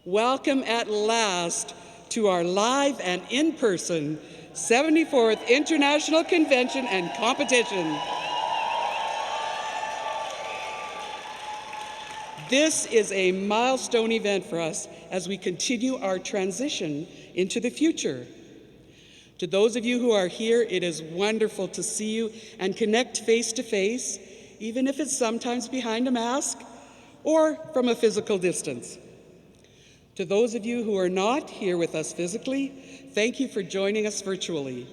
Welcome at last to our live and in-person 74th International Convention and Competition. This is a milestone event for us as we continue our transition into the future. To those of you who are here, it is wonderful to see you and connect face to face, even if it's sometimes behind a mask or from a physical distance. To those of you who are not here with us physically, thank you for joining us virtually.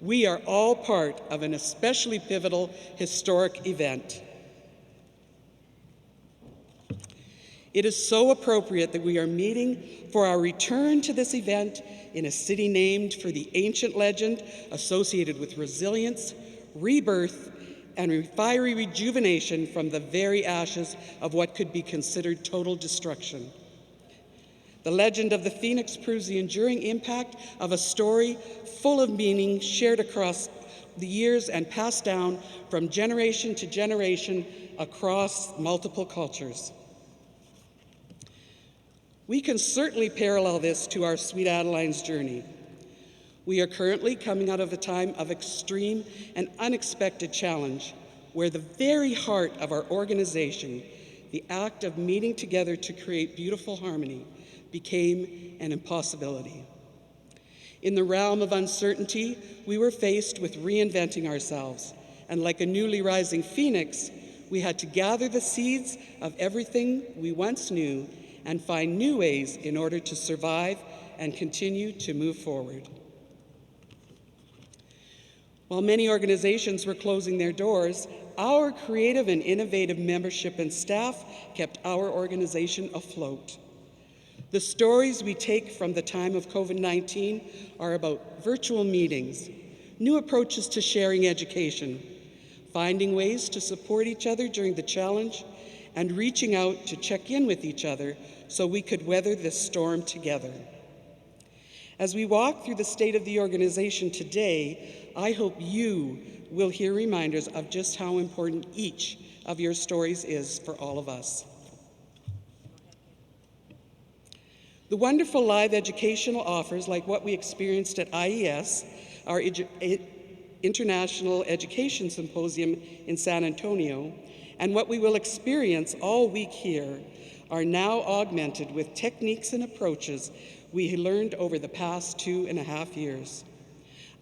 We are all part of an especially pivotal, historic event. It is so appropriate that we are meeting for our return to this event in a city named for the ancient legend associated with resilience, rebirth, and fiery rejuvenation from the very ashes of what could be considered total destruction. The legend of the Phoenix proves the enduring impact of a story full of meaning shared across the years and passed down from generation to generation across multiple cultures. We can certainly parallel this to our Sweet Adelines journey. We are currently coming out of a time of extreme and unexpected challenge, where the very heart of our organization, the act of meeting together to create beautiful harmony, became an impossibility. In the realm of uncertainty, we were faced with reinventing ourselves, and like a newly rising phoenix, we had to gather the seeds of everything we once knew and find new ways in order to survive and continue to move forward. While many organizations were closing their doors, our creative and innovative membership and staff kept our organization afloat. The stories we take from the time of COVID-19 are about virtual meetings, new approaches to sharing education, finding ways to support each other during the challenge, and reaching out to check in with each other so we could weather this storm together. As we walk through the state of the organization today, I hope you will hear reminders of just how important each of your stories is for all of us. The wonderful live educational offers like what we experienced at IES, our International Education Symposium in San Antonio, and what we will experience all week here are now augmented with techniques and approaches we learned over the past 2.5 years.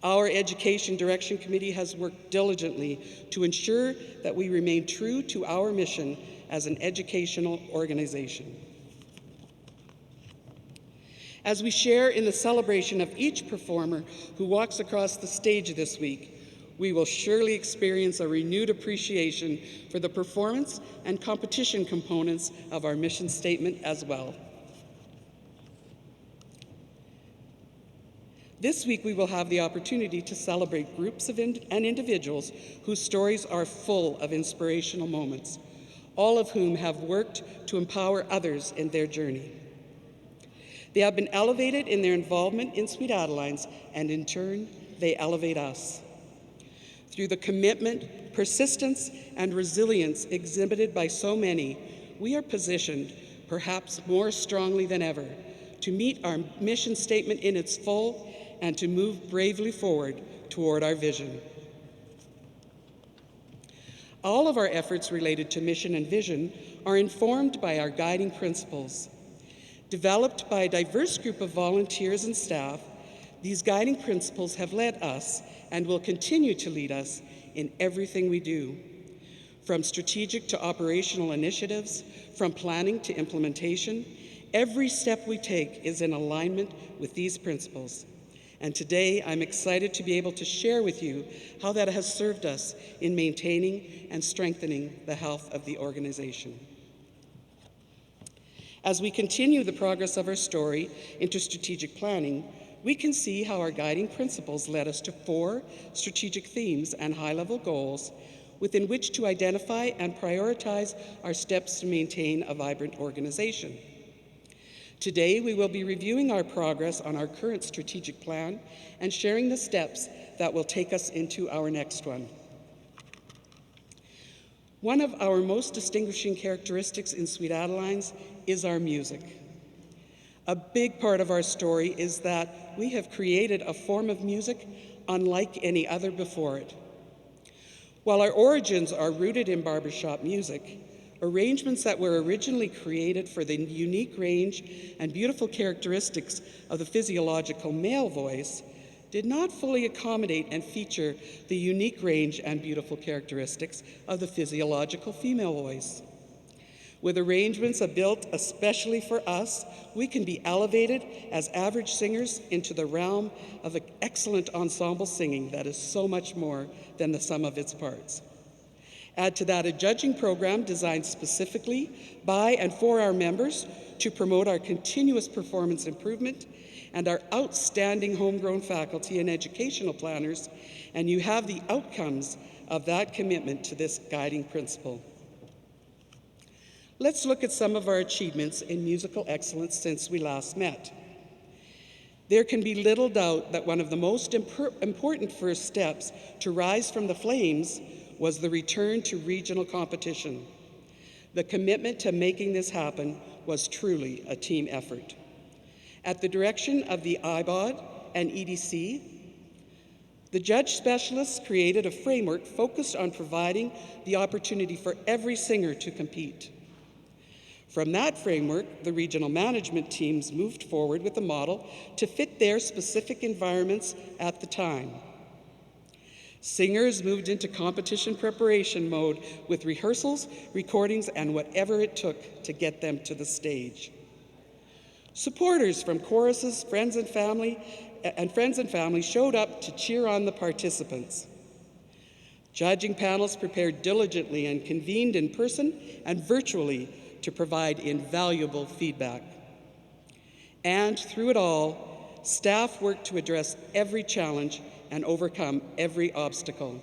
Our Education Direction Committee has worked diligently to ensure that we remain true to our mission as an educational organization. As we share in the celebration of each performer who walks across the stage this week, we will surely experience a renewed appreciation for the performance and competition components of our mission statement as well. This week, we will have the opportunity to celebrate groups of and individuals whose stories are full of inspirational moments, all of whom have worked to empower others in their journey. They have been elevated in their involvement in Sweet Adelines, and in turn, they elevate us. Through the commitment, persistence, and resilience exhibited by so many, we are positioned, perhaps more strongly than ever, to meet our mission statement in its full and to move bravely forward toward our vision. All of our efforts related to mission and vision are informed by our guiding principles. Developed by a diverse group of volunteers and staff, these guiding principles have led us and will continue to lead us in everything we do. From strategic to operational initiatives, from planning to implementation, every step we take is in alignment with these principles. And today, I'm excited to be able to share with you how that has served us in maintaining and strengthening the health of the organization. As we continue the progress of our story into strategic planning, we can see how our guiding principles led us to 4 strategic themes and high-level goals within which to identify and prioritize our steps to maintain a vibrant organization. Today, we will be reviewing our progress on our current strategic plan and sharing the steps that will take us into our next one. One of our most distinguishing characteristics in Sweet Adelines is our music. A big part of our story is that we have created a form of music unlike any other before it. While our origins are rooted in barbershop music, arrangements that were originally created for the unique range and beautiful characteristics of the physiological male voice did not fully accommodate and feature the unique range and beautiful characteristics of the physiological female voice. With arrangements built especially for us, we can be elevated as average singers into the realm of excellent ensemble singing that is so much more than the sum of its parts. Add to that a judging program designed specifically by and for our members to promote our continuous performance improvement and our outstanding homegrown faculty and educational planners, and you have the outcomes of that commitment to this guiding principle. Let's look at some of our achievements in musical excellence since we last met. There can be little doubt that one of the most important first steps to rise from the flames was the return to regional competition. The commitment to making this happen was truly a team effort. At the direction of the IBOD and EDC, the judge specialists created a framework focused on providing the opportunity for every singer to compete. From that framework, the regional management teams moved forward with a model to fit their specific environments at the time. Singers moved into competition preparation mode with rehearsals, recordings, and whatever it took to get them to the stage. Supporters from choruses, friends and family showed up to cheer on the participants. Judging panels prepared diligently and convened in person and virtually to provide invaluable feedback. And through it all, staff worked to address every challenge and overcome every obstacle.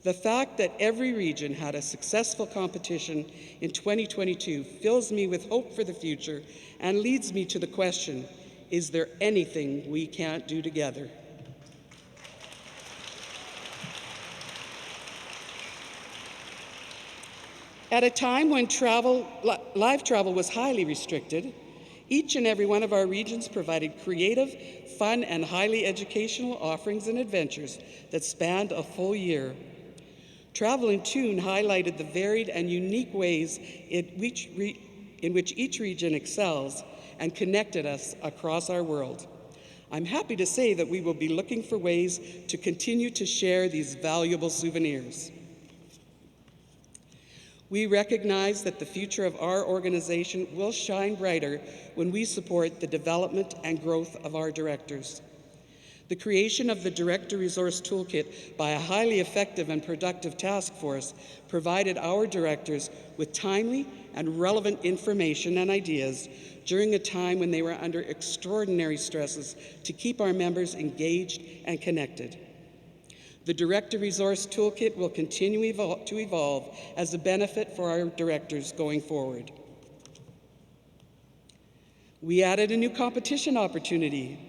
The fact that every region had a successful competition in 2022 fills me with hope for the future and leads me to the question, is there anything we can't do together? At a time when live travel was highly restricted, each and every one of our regions provided creative, fun, and highly educational offerings and adventures that spanned a full year. Travel in Tune highlighted the varied and unique ways in which each region excels and connected us across our world. I'm happy to say that we will be looking for ways to continue to share these valuable souvenirs. We recognize that the future of our organization will shine brighter when we support the development and growth of our directors. The creation of the Director Resource Toolkit by a highly effective and productive task force provided our directors with timely and relevant information and ideas during a time when they were under extraordinary stresses to keep our members engaged and connected. The Director Resource Toolkit will continue to evolve as a benefit for our directors going forward. We added a new competition opportunity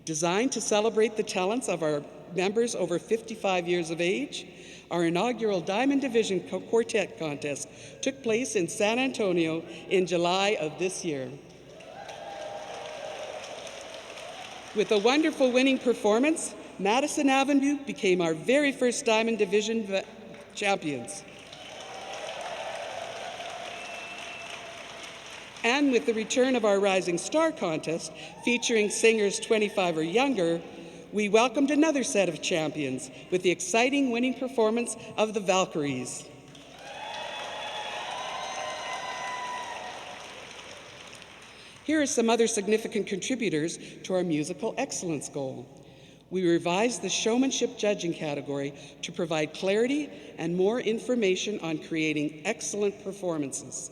designed to celebrate the talents of our members over 55 years of age. Our inaugural Diamond Division Quartet Contest took place in San Antonio in July of this year. With a wonderful winning performance, Madison Avenue became our very first Diamond Division champions. And with the return of our Rising Star contest, featuring singers 25 or younger, we welcomed another set of champions with the exciting winning performance of the Valkyries. Here are some other significant contributors to our musical excellence goal. We revised the showmanship judging category to provide clarity and more information on creating excellent performances.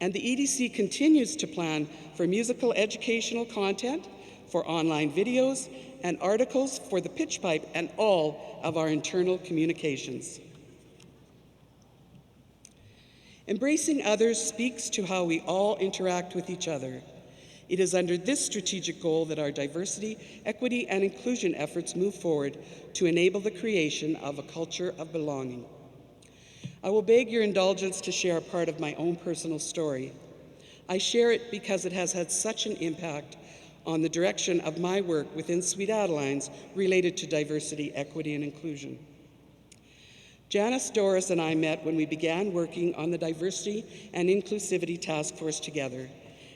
And the EDC continues to plan for musical educational content, for online videos, and articles for the pitch pipe and all of our internal communications. Embracing others speaks to how we all interact with each other. It is under this strategic goal that our diversity, equity, and inclusion efforts move forward to enable the creation of a culture of belonging. I will beg your indulgence to share a part of my own personal story. I share it because it has had such an impact on the direction of my work within Sweet Adelines related to diversity, equity, and inclusion. Janice, Doris, and I met when we began working on the Diversity and Inclusivity Task Force together,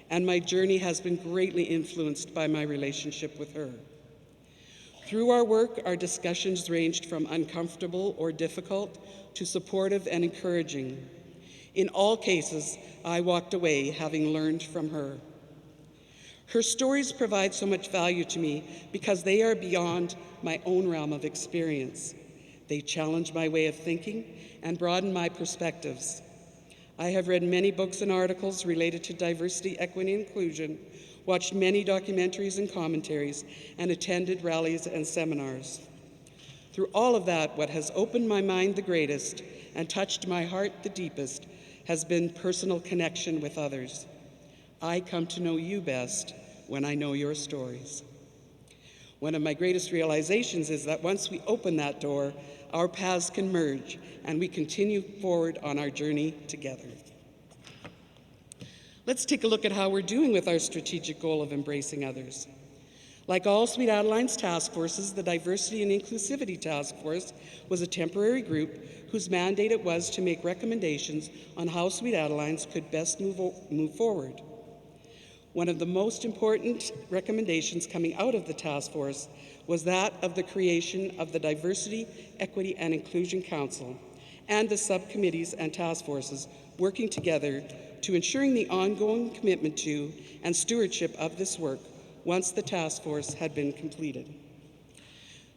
and my journey has been greatly influenced by my relationship with her. Through our work, our discussions ranged from uncomfortable or difficult to supportive and encouraging. In all cases, I walked away having learned from her. Her stories provide so much value to me because they are beyond my own realm of experience. They challenge my way of thinking and broaden my perspectives. I have read many books and articles related to diversity, equity, and inclusion, watched many documentaries and commentaries, and attended rallies and seminars. Through all of that, what has opened my mind the greatest and touched my heart the deepest has been personal connection with others. I come to know you best when I know your stories. One of my greatest realizations is that once we open that door, our paths can merge and we continue forward on our journey together. Let's take a look at how we're doing with our strategic goal of embracing others. Like all Sweet Adelines task forces, the Diversity and Inclusivity Task Force was a temporary group whose mandate it was to make recommendations on how Sweet Adelines could best move forward. One of the most important recommendations coming out of the task force was that of the creation of the Diversity, Equity, and Inclusion Council and the subcommittees and task forces working together to ensuring the ongoing commitment to and stewardship of this work once the task force had been completed.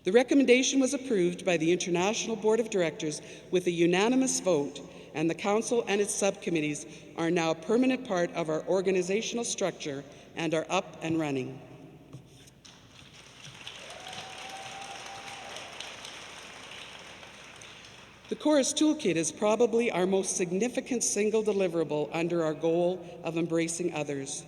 The recommendation was approved by the International Board of Directors with a unanimous vote, and the Council and its subcommittees are now a permanent part of our organizational structure and are up and running. The Chorus Toolkit is probably our most significant single deliverable under our goal of embracing others.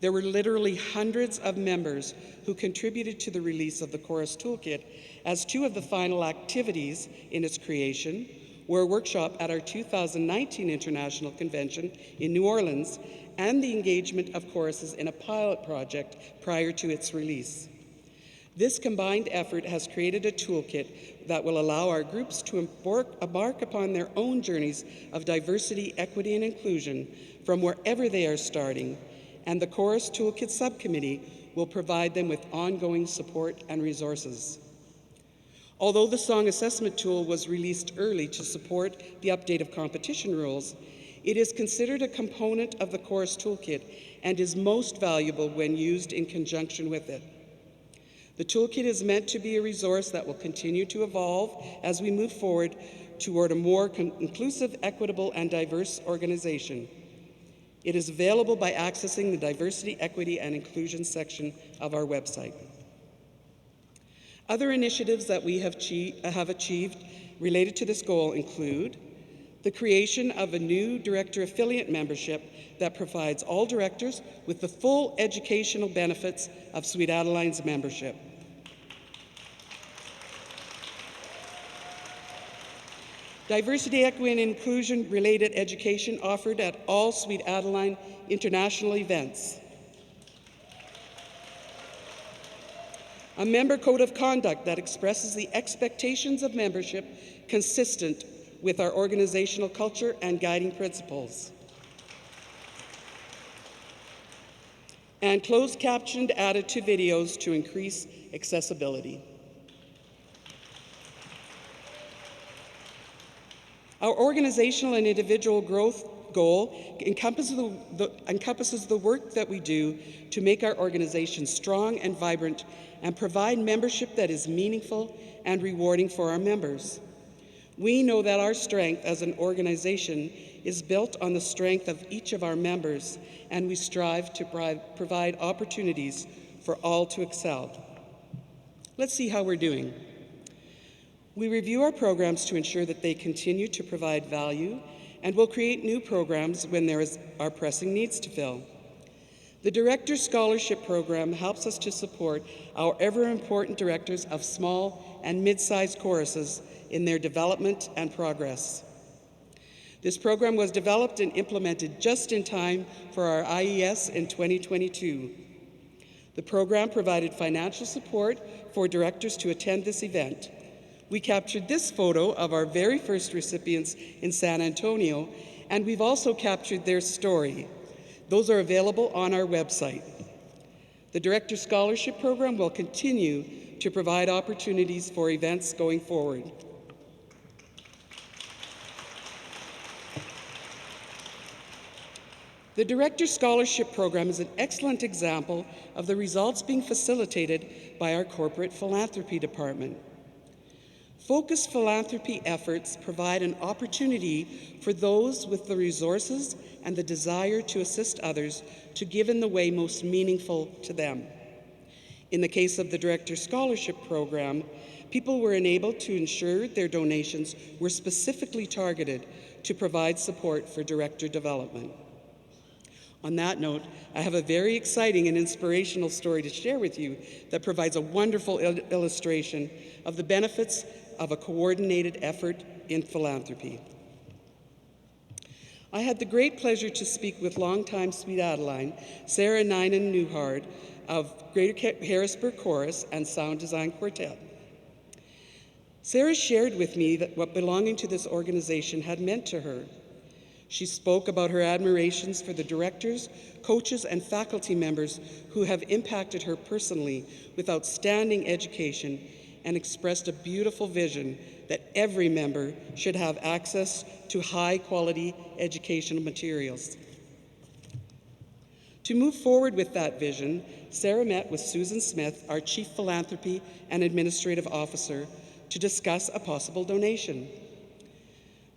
There were literally hundreds of members who contributed to the release of the Chorus Toolkit, as two of the final activities in its creation were a workshop at our 2019 International Convention in New Orleans and the engagement of choruses in a pilot project prior to its release. This combined effort has created a toolkit that will allow our groups to embark upon their own journeys of diversity, equity, and inclusion from wherever they are starting, and the Chorus Toolkit Subcommittee will provide them with ongoing support and resources. Although the song assessment tool was released early to support the update of competition rules, it is considered a component of the Chorus Toolkit and is most valuable when used in conjunction with it. The toolkit is meant to be a resource that will continue to evolve as we move forward toward a more inclusive, equitable, and diverse organization. It is available by accessing the Diversity, Equity, and Inclusion section of our website. Other initiatives that we have achieved related to this goal include the creation of a new director affiliate membership that provides all directors with the full educational benefits of Sweet Adelines membership. Diversity, equity, and inclusion related education offered at all Sweet Adeline international events. A member code of conduct that expresses the expectations of membership consistent with our organizational culture and guiding principles. And closed captioned added to videos to increase accessibility. Our organizational and individual growth goal encompasses the work that we do to make our organization strong and vibrant and provide membership that is meaningful and rewarding for our members. We know that our strength as an organization is built on the strength of each of our members, and we strive to provide opportunities for all to excel. Let's see how we're doing. We review our programs to ensure that they continue to provide value, and will create new programs when there are pressing needs to fill. The Director Scholarship Program helps us to support our ever-important directors of small and mid-sized choruses in their development and progress. This program was developed and implemented just in time for our IES in 2022. The program provided financial support for directors to attend this event. We captured this photo of our very first recipients in San Antonio, and we've also captured their story. Those are available on our website. The Director Scholarship Program will continue to provide opportunities for events going forward. The Director Scholarship Program is an excellent example of the results being facilitated by our Corporate Philanthropy Department. Focused philanthropy efforts provide an opportunity for those with the resources and the desire to assist others to give in the way most meaningful to them. In the case of the Director Scholarship Program, people were enabled to ensure their donations were specifically targeted to provide support for director development. On that note, I have a very exciting and inspirational story to share with you that provides a wonderful illustration of the benefits of a coordinated effort in philanthropy. I had the great pleasure to speak with longtime Sweet Adeline, Sarah Nynan-Newhard of Greater Harrisburg Chorus and Sound Design Quartet. Sarah shared with me that what belonging to this organization had meant to her. She spoke about her admirations for the directors, coaches, and faculty members who have impacted her personally with outstanding education, and expressed a beautiful vision that every member should have access to high-quality educational materials. To move forward with that vision, Sarah met with Susan Smith, our Chief Philanthropy and Administrative Officer, to discuss a possible donation.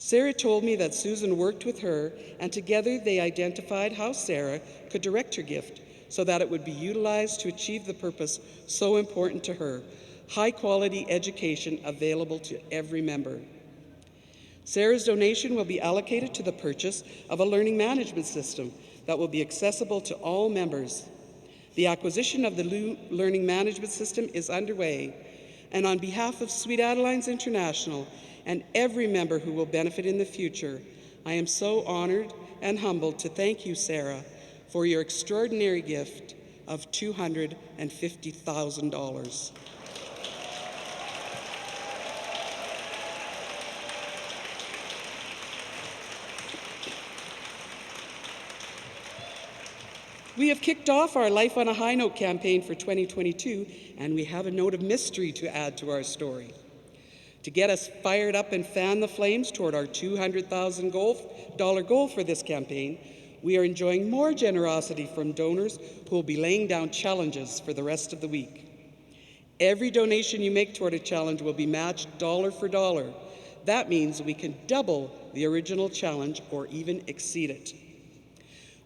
Sarah told me that Susan worked with her, and together they identified how Sarah could direct her gift so that it would be utilized to achieve the purpose so important to her: high-quality education available to every member. Sarah's donation will be allocated to the purchase of a learning management system that will be accessible to all members. The acquisition of the learning management system is underway, and on behalf of Sweet Adelines International and every member who will benefit in the future, I am so honored and humbled to thank you, Sarah, for your extraordinary gift of $250,000. We have kicked off our Life on a High Note campaign for 2022, and we have a note of mystery to add to our story. To get us fired up and fan the flames toward our $200,000 goal for this campaign, we are enjoying more generosity from donors who will be laying down challenges for the rest of the week. Every donation you make toward a challenge will be matched dollar for dollar. That means we can double the original challenge or even exceed it.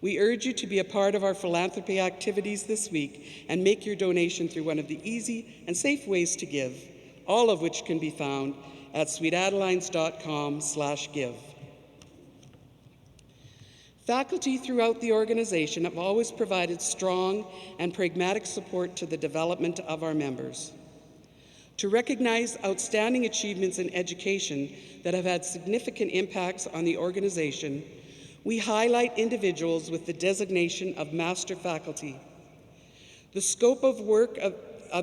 We urge you to be a part of our philanthropy activities this week and make your donation through one of the easy and safe ways to give, all of which can be found at sweetadelines.com/give. Faculty throughout the organization have always provided strong and pragmatic support to the development of our members. To recognize outstanding achievements in education that have had significant impacts on the organization, we highlight individuals with the designation of Master Faculty. The scope of work of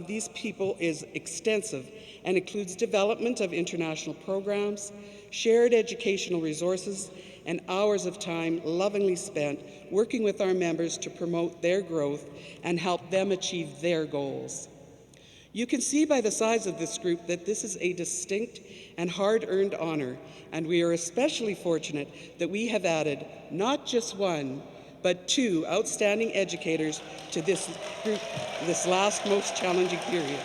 these people is extensive and includes development of international programs, shared educational resources, and hours of time lovingly spent working with our members to promote their growth and help them achieve their goals. You can see by the size of this group that this is a distinct and hard-earned honor, and we are especially fortunate that we have added not just one, but two outstanding educators to this group this last most challenging period.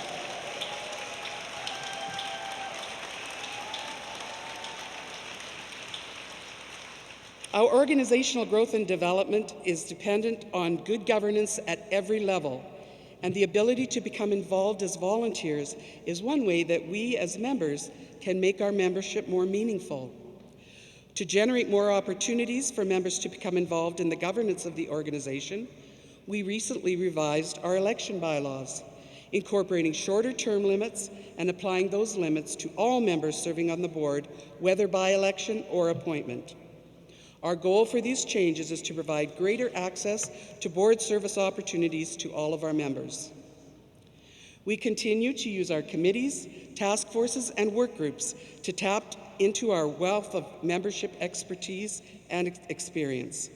Our organizational growth and development is dependent on good governance at every level, and the ability to become involved as volunteers is one way that we as members can make our membership more meaningful. To generate more opportunities for members to become involved in the governance of the organization, we recently revised our election bylaws, incorporating shorter term limits and applying those limits to all members serving on the board, whether by election or appointment. Our goal for these changes is to provide greater access to board service opportunities to all of our members. We continue to use our committees, task forces, and work groups to tap into our wealth of membership expertise and experience.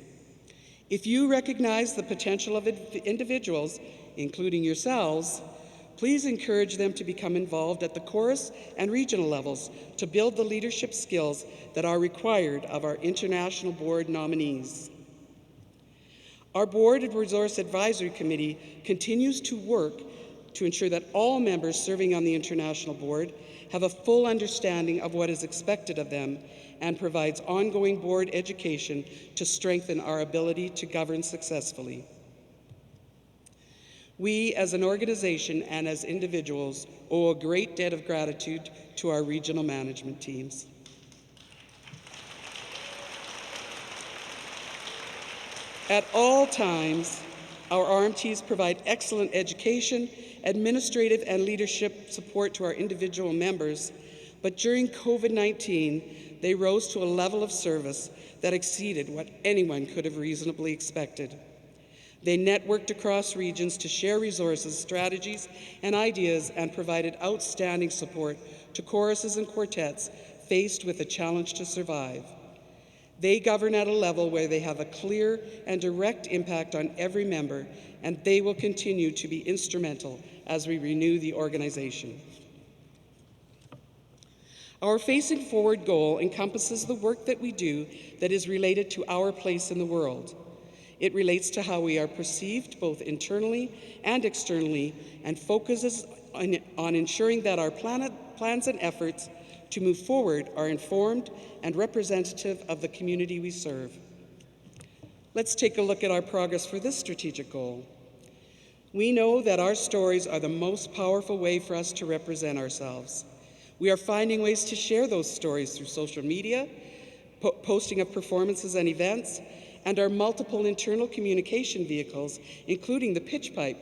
If you recognize the potential of individuals, including yourselves, please encourage them to become involved at the chorus and regional levels to build the leadership skills that are required of our international board nominees. Our Board and Resource Advisory Committee continues to work to ensure that all members serving on the International Board have a full understanding of what is expected of them and provides ongoing board education to strengthen our ability to govern successfully. We, as an organization and as individuals, owe a great debt of gratitude to our regional management teams. At all times, our RMTs provide excellent education, administrative and leadership support to our individual members, but during COVID-19, they rose to a level of service that exceeded what anyone could have reasonably expected. They networked across regions to share resources, strategies, and ideas, and provided outstanding support to choruses and quartets faced with a challenge to survive. They govern at a level where they have a clear and direct impact on every member, and they will continue to be instrumental as we renew the organization. Our Facing Forward goal encompasses the work that we do that is related to our place in the world. It relates to how we are perceived both internally and externally, and focuses on ensuring that our plans and efforts to move forward are informed and representative of the community we serve. Let's take a look at our progress for this strategic goal. We know that our stories are the most powerful way for us to represent ourselves. We are finding ways to share those stories through social media, posting of performances and events, and our multiple internal communication vehicles, including the pitch pipe,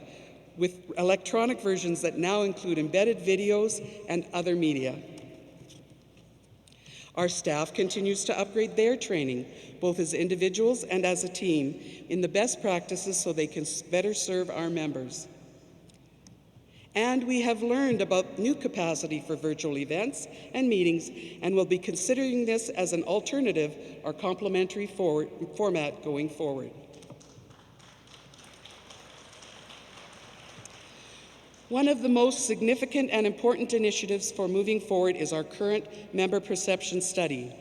with electronic versions that now include embedded videos and other media. Our staff continues to upgrade their training, both as individuals and as a team, in the best practices so they can better serve our members. And we have learned about new capacity for virtual events and meetings, and will be considering this as an alternative or complementary format going forward. One of the most significant and important initiatives for moving forward is our current member perception study.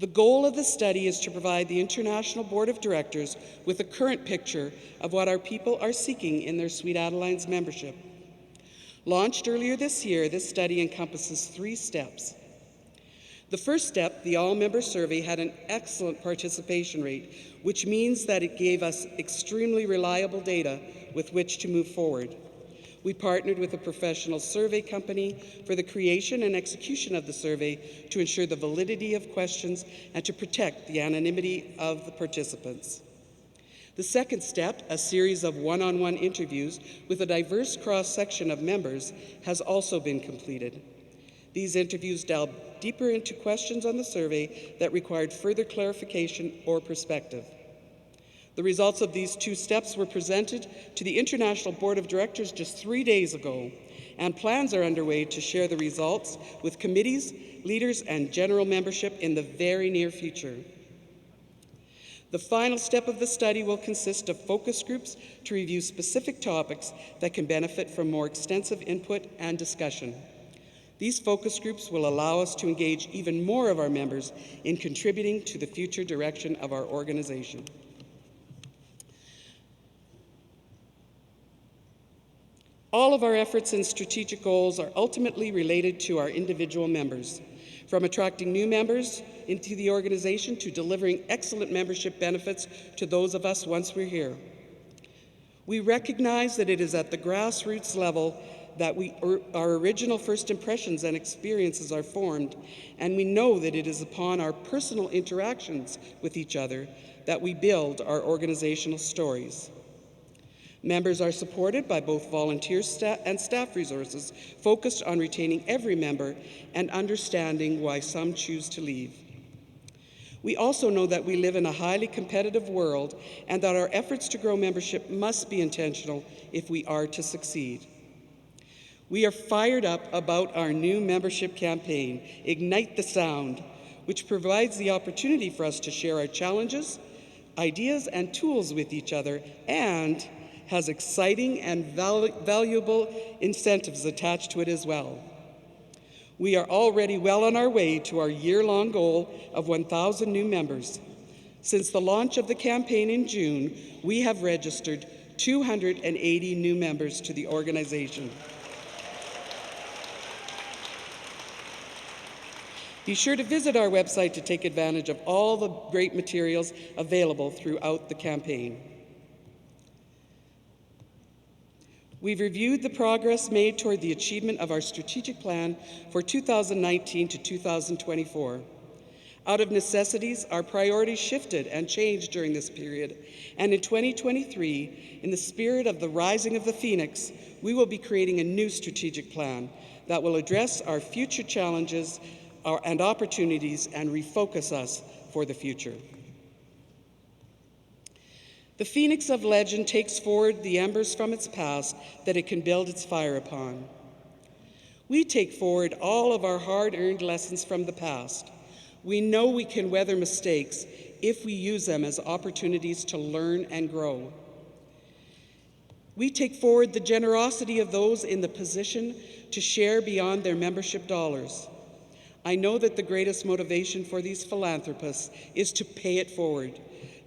The goal of the study is to provide the International Board of Directors with a current picture of what our people are seeking in their Sweet Adelines membership. Launched earlier this year, this study encompasses 3 steps. The first step, the all-member survey, had an excellent participation rate, which means that it gave us extremely reliable data with which to move forward. We partnered with a professional survey company for the creation and execution of the survey to ensure the validity of questions and to protect the anonymity of the participants. The second step, a series of one-on-one interviews with a diverse cross-section of members, has also been completed. These interviews delved deeper into questions on the survey that required further clarification or perspective. The results of these 2 steps were presented to the International Board of Directors just 3 days ago, and plans are underway to share the results with committees, leaders, and general membership in the very near future. The final step of the study will consist of focus groups to review specific topics that can benefit from more extensive input and discussion. These focus groups will allow us to engage even more of our members in contributing to the future direction of our organization. All of our efforts and strategic goals are ultimately related to our individual members, from attracting new members into the organization to delivering excellent membership benefits to those of us once we're here. We recognize that it is at the grassroots level that our original first impressions and experiences are formed, and we know that it is upon our personal interactions with each other that we build our organizational stories. Members are supported by both volunteer and staff resources focused on retaining every member and understanding why some choose to leave. We also know that we live in a highly competitive world and that our efforts to grow membership must be intentional if we are to succeed. We are fired up about our new membership campaign, Ignite the Sound, which provides the opportunity for us to share our challenges, ideas, and tools with each other, and has exciting and valuable incentives attached to it as well. We are already well on our way to our year-long goal of 1,000 new members. Since the launch of the campaign in June, we have registered 280 new members to the organization. Be sure to visit our website to take advantage of all the great materials available throughout the campaign. We've reviewed the progress made toward the achievement of our strategic plan for 2019 to 2024. Out of necessities, our priorities shifted and changed during this period, and in 2023, in the spirit of the rising of the Phoenix, we will be creating a new strategic plan that will address our future challenges and opportunities and refocus us for the future. The Phoenix of legend takes forward the embers from its past that it can build its fire upon. We take forward all of our hard-earned lessons from the past. We know we can weather mistakes if we use them as opportunities to learn and grow. We take forward the generosity of those in the position to share beyond their membership dollars. I know that the greatest motivation for these philanthropists is to pay it forward,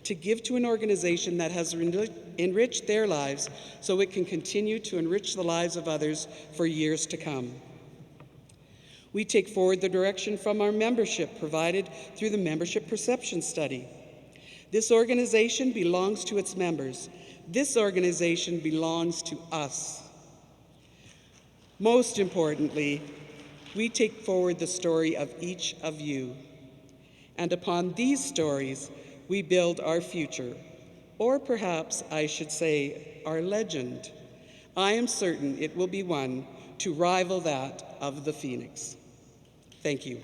to give to an organization that has enriched their lives so it can continue to enrich the lives of others for years to come. We take forward the direction from our membership provided through the Membership Perception Study. This organization belongs to its members. This organization belongs to us. Most importantly, we take forward the story of each of you. And upon these stories, we build our future, or perhaps I should say our legend. I am certain it will be one to rival that of the Phoenix. Thank you.